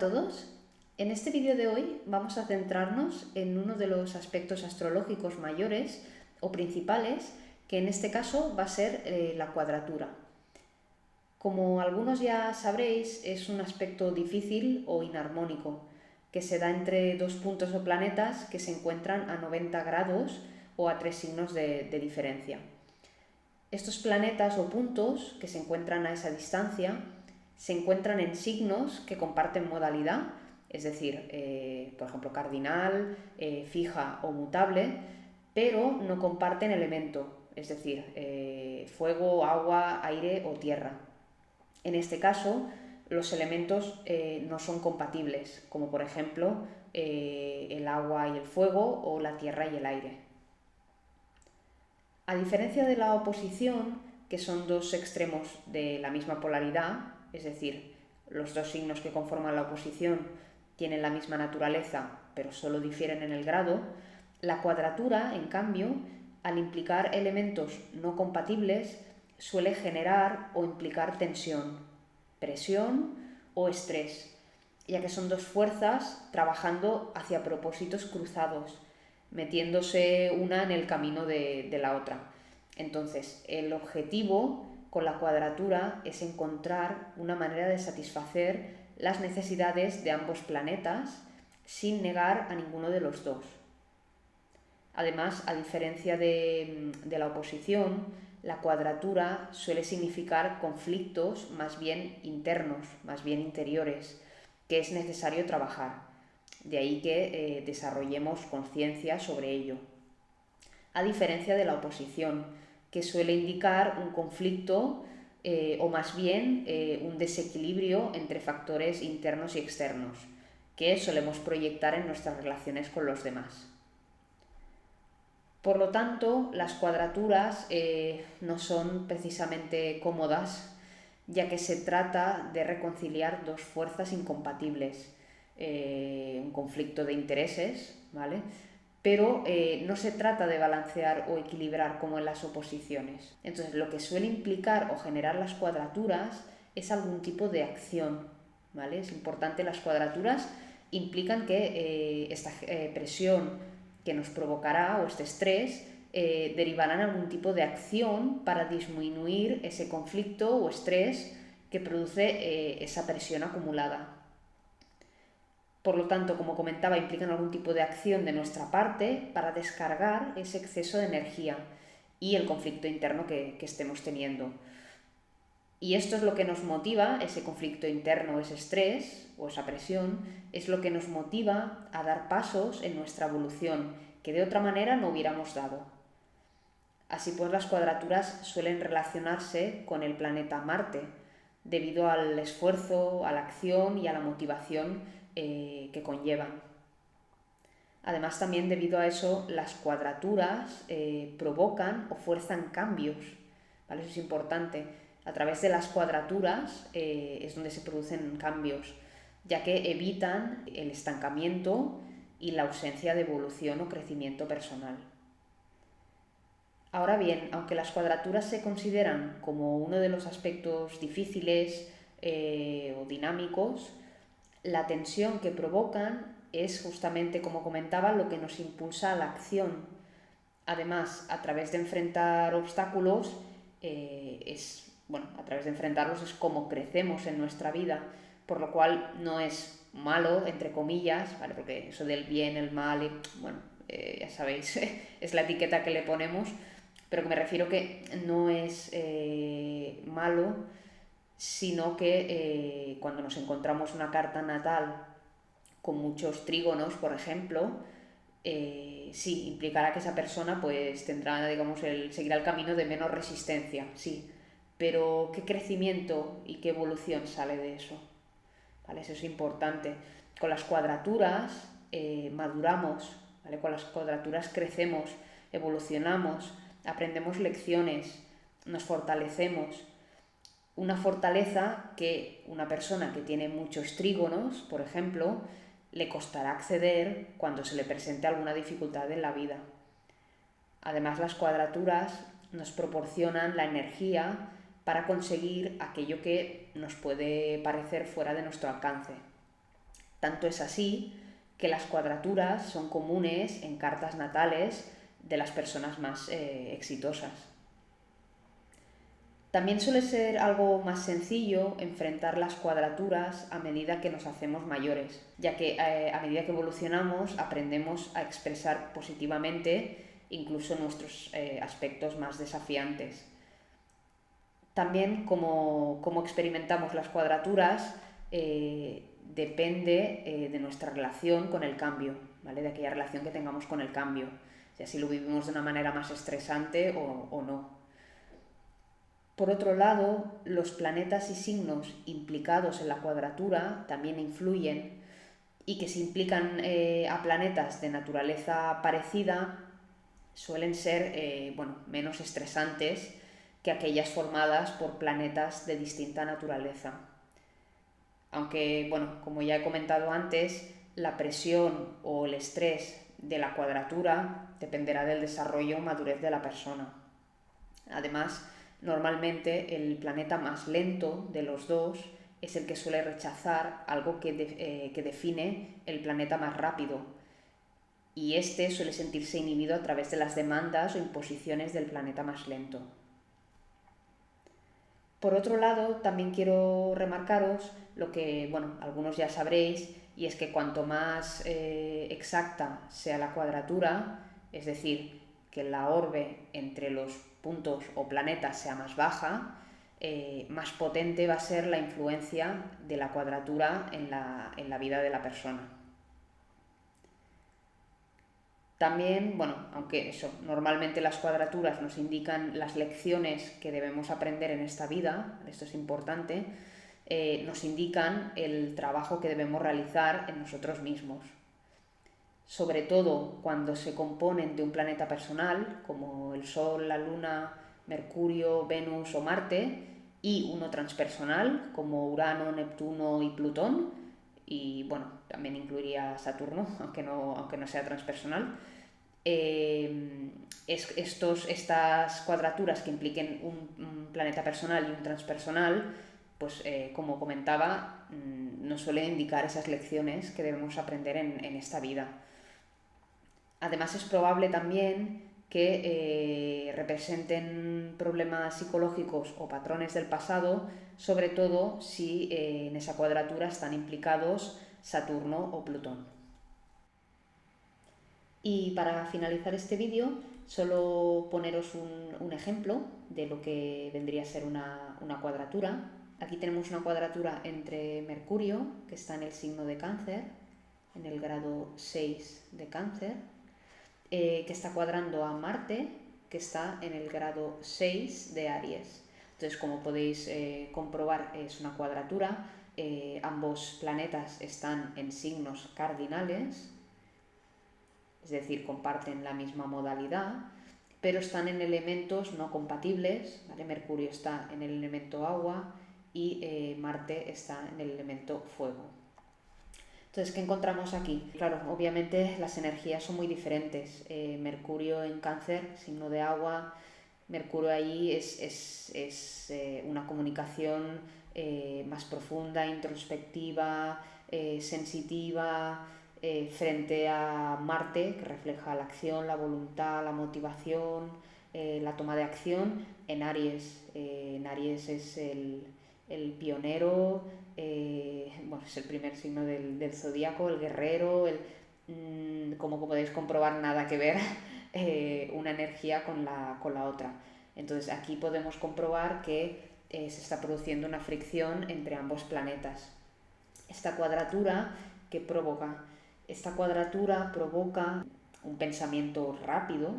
todos. En este vídeo de hoy vamos a centrarnos en uno de los aspectos astrológicos mayores o principales, que en este caso va a ser la cuadratura. Como algunos ya sabréis, es un aspecto difícil o inarmónico, que se da entre dos puntos o planetas que se encuentran a 90 grados o a 3 signos de diferencia. Estos planetas o puntos que se encuentran a esa distancia se encuentran en signos que comparten modalidad, es decir, por ejemplo, cardinal, fija o mutable, pero no comparten elemento, es decir, fuego, agua, aire o tierra. En este caso, los elementos no son compatibles, como por ejemplo el agua y el fuego o la tierra y el aire. A diferencia de la oposición, que son dos extremos de la misma polaridad, es decir, los dos signos que conforman la oposición tienen la misma naturaleza, pero solo difieren en el grado, la cuadratura, en cambio, al implicar elementos no compatibles, suele generar o implicar tensión, presión o estrés, ya que son dos fuerzas trabajando hacia propósitos cruzados, metiéndose una en el camino de la otra. Entonces, el objetivo con la cuadratura es encontrar una manera de satisfacer las necesidades de ambos planetas sin negar a ninguno de los dos. Además, a diferencia de la oposición, la cuadratura suele significar conflictos más bien internos, más bien interiores, que es necesario trabajar. De ahí que desarrollemos conciencia sobre ello. A diferencia de la oposición, que suele indicar un conflicto o más bien un desequilibrio entre factores internos y externos, que solemos proyectar en nuestras relaciones con los demás. Por lo tanto, las cuadraturas no son precisamente cómodas, ya que se trata de reconciliar dos fuerzas incompatibles, un conflicto de intereses, ¿vale? Pero no se trata de balancear o equilibrar como en las oposiciones. Entonces, lo que suele implicar o generar las cuadraturas es algún tipo de acción, ¿vale? Es importante, las cuadraturas implican que esta presión que nos provocará o este estrés derivará en algún tipo de acción para disminuir ese conflicto o estrés que produce esa presión acumulada. Por lo tanto, como comentaba, implican algún tipo de acción de nuestra parte para descargar ese exceso de energía y el conflicto interno que estemos teniendo. Y esto es lo que nos motiva, ese conflicto interno, ese estrés o esa presión, es lo que nos motiva a dar pasos en nuestra evolución que de otra manera no hubiéramos dado. Así pues, las cuadraturas suelen relacionarse con el planeta Marte, debido al esfuerzo, a la acción y a la motivación que conllevan. Además, también debido a eso, las cuadraturas provocan o fuerzan cambios, ¿vale? Eso es importante. A través de las cuadraturas es donde se producen cambios, ya que evitan el estancamiento y la ausencia de evolución o crecimiento personal. Ahora bien, aunque las cuadraturas se consideran como uno de los aspectos difíciles o dinámicos, la tensión que provocan es justamente, como comentaba, lo que nos impulsa a la acción. Además, a través de enfrentar obstáculos, a través de enfrentarlos es como crecemos en nuestra vida, por lo cual no es malo, entre comillas, ¿vale? Porque eso del bien, el mal, ya sabéis, es la etiqueta que le ponemos, pero que me refiero que no es malo, sino que cuando nos encontramos una carta natal con muchos trígonos, por ejemplo, sí, implicará que esa persona pues tendrá, digamos, seguirá el camino de menos resistencia, sí, pero ¿qué crecimiento y qué evolución sale de eso? ¿Vale? Eso es importante. Con las cuadraturas maduramos, ¿vale? Con las cuadraturas crecemos, evolucionamos, aprendemos lecciones, nos fortalecemos. Una fortaleza que una persona que tiene muchos trígonos, por ejemplo, le costará acceder cuando se le presente alguna dificultad en la vida. Además, las cuadraturas nos proporcionan la energía para conseguir aquello que nos puede parecer fuera de nuestro alcance. Tanto es así que las cuadraturas son comunes en cartas natales de las personas más exitosas. También suele ser algo más sencillo enfrentar las cuadraturas a medida que nos hacemos mayores, ya que a medida que evolucionamos aprendemos a expresar positivamente incluso nuestros aspectos más desafiantes. También cómo experimentamos las cuadraturas depende de nuestra relación con el cambio, ¿vale? De aquella relación que tengamos con el cambio, si lo vivimos de una manera más estresante o no. Por otro lado, los planetas y signos implicados en la cuadratura también influyen, y que si implican a planetas de naturaleza parecida suelen ser menos estresantes que aquellas formadas por planetas de distinta naturaleza. Aunque, como ya he comentado antes, la presión o el estrés de la cuadratura dependerá del desarrollo o madurez de la persona. Además, normalmente el planeta más lento de los dos es el que suele rechazar algo que define el planeta más rápido, y este suele sentirse inhibido a través de las demandas o imposiciones del planeta más lento. Por otro lado, también quiero remarcaros lo que, algunos ya sabréis, y es que cuanto más exacta sea la cuadratura, es decir, que la orbe entre los puntos o planetas sea más baja, más potente va a ser la influencia de la cuadratura en la vida de la persona. También, aunque normalmente las cuadraturas nos indican las lecciones que debemos aprender en esta vida, esto es importante, nos indican el trabajo que debemos realizar en nosotros mismos. Sobre todo cuando se componen de un planeta personal, como el Sol, la Luna, Mercurio, Venus o Marte, y uno transpersonal, como Urano, Neptuno y Plutón, y también incluiría Saturno, aunque no sea transpersonal. Estas cuadraturas que impliquen un planeta personal y un transpersonal, pues como comentaba, nos suelen indicar esas lecciones que debemos aprender en esta vida. Además, es probable también que representen problemas psicológicos o patrones del pasado, sobre todo si en esa cuadratura están implicados Saturno o Plutón. Y para finalizar este vídeo, solo poneros un ejemplo de lo que vendría a ser una cuadratura. Aquí tenemos una cuadratura entre Mercurio, que está en el signo de Cáncer, en el grado 6 de Cáncer, que está cuadrando a Marte, que está en el grado 6 de Aries. Entonces, como podéis comprobar, es una cuadratura. Ambos planetas están en signos cardinales, es decir, comparten la misma modalidad, pero están en elementos no compatibles, ¿vale? Mercurio está en el elemento agua y Marte está en el elemento fuego. Entonces, ¿qué encontramos aquí? Claro, obviamente las energías son muy diferentes. Mercurio en Cáncer, signo de agua, Mercurio ahí es una comunicación más profunda, introspectiva, sensitiva, frente a Marte, que refleja la acción, la voluntad, la motivación, la toma de acción. En Aries, es el pionero, es el primer signo del zodíaco, el guerrero, como podéis comprobar, nada que ver una energía con la otra. Entonces aquí podemos comprobar que se está produciendo una fricción entre ambos planetas. Esta cuadratura, ¿qué provoca? Esta cuadratura provoca un pensamiento rápido,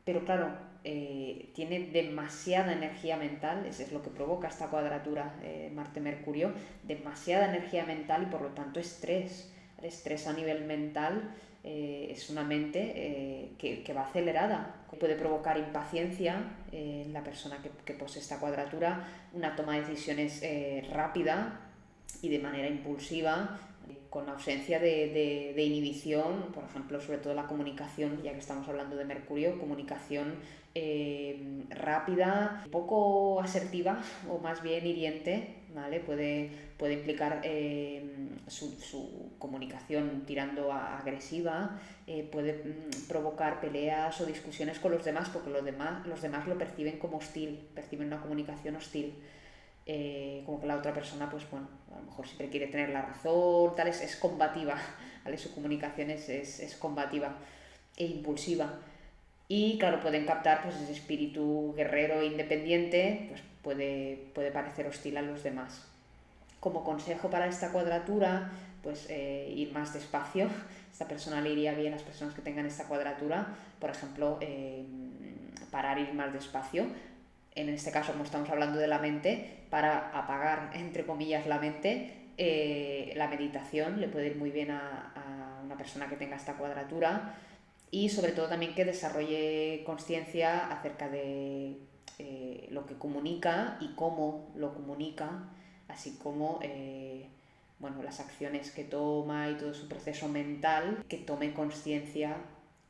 pero claro, tiene demasiada energía mental. Eso es lo que provoca esta cuadratura Marte-Mercurio, demasiada energía mental y por lo tanto estrés. El estrés a nivel mental es una mente que va acelerada. Puede provocar impaciencia en la persona que posee esta cuadratura, una toma de decisiones rápida y de manera impulsiva, con ausencia de inhibición, por ejemplo, sobre todo la comunicación, ya que estamos hablando de Mercurio, comunicación rápida, poco asertiva o más bien hiriente, ¿vale? Puede implicar su comunicación tirando a agresiva, puede provocar peleas o discusiones con los demás, porque los demás lo perciben como hostil, perciben una comunicación hostil. Como que la otra persona, pues bueno, a lo mejor siempre quiere tener la razón, tal, es combativa, ¿vale? Su comunicación es combativa e impulsiva. Y claro, pueden captar pues ese espíritu guerrero e independiente, pues puede parecer hostil a los demás. Como consejo para esta cuadratura, pues ir más despacio. Esta persona le iría bien a las personas que tengan esta cuadratura, por ejemplo, parar e ir más despacio. En este caso, como estamos hablando de la mente, para apagar, entre comillas, la mente, la meditación le puede ir muy bien a una persona que tenga esta cuadratura, y sobre todo también que desarrolle conciencia acerca de lo que comunica y cómo lo comunica, así como bueno, las acciones que toma y todo su proceso mental, que tome conciencia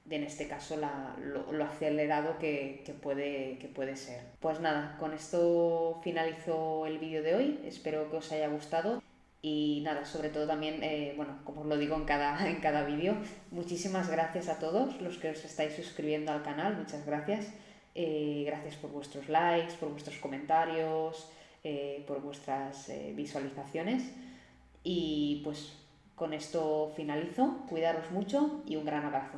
de, en este caso, lo acelerado que puede ser. Pues nada, con esto finalizo el vídeo de hoy, espero que os haya gustado. Y nada, sobre todo también, bueno, como os lo digo en cada vídeo, muchísimas gracias a todos los que os estáis suscribiendo al canal, muchas gracias. Gracias por vuestros likes, por vuestros comentarios, por vuestras visualizaciones. Y pues con esto finalizo, cuidaros mucho y un gran abrazo.